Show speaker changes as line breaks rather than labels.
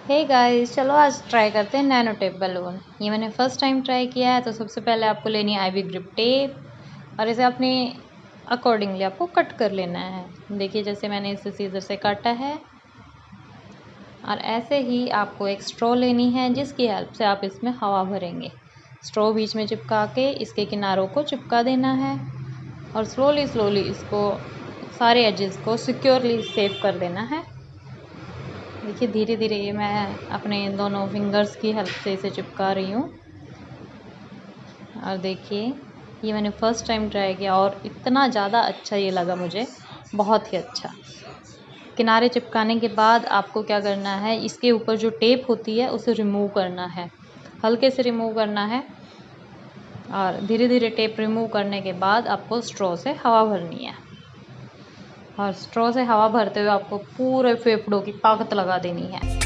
Hey guys, चलो आज try करते हैं नैनो टेप बलून। ये मैंने फर्स्ट टाइम ट्राई किया है। तो सबसे पहले आपको लेनी है आईवी ग्रिप टेप और इसे अपने अकॉर्डिंगली आपको कट कर लेना है। देखिए जैसे मैंने इसे सीजर से काटा है। और ऐसे ही आपको एक स्ट्रॉ लेनी है जिसकी हेल्प से आप इसमें हवा भरेंगे। स्ट्रॉ बीच में चिपका के इसके किनारों को चिपका देना है और स्लोली इसको सारे एजेस को सिक्योरली सेव कर देना है। देखिए धीरे धीरे ये मैं अपने दोनों फिंगर्स की हेल्प से इसे चिपका रही हूँ। और देखिए ये मैंने फ़र्स्ट टाइम ट्राई किया और इतना ज़्यादा अच्छा ये लगा मुझे, बहुत ही अच्छा। किनारे चिपकाने के बाद आपको क्या करना है, इसके ऊपर जो टेप होती है उसे रिमूव करना है, हल्के से रिमूव करना है। और धीरे धीरे टेप रिमूव करने के बाद आपको स्ट्रॉ से हवा भरनी है। और स्ट्रॉ से हवा भरते हुए आपको पूरे फेफड़ों की ताकत लगा देनी है।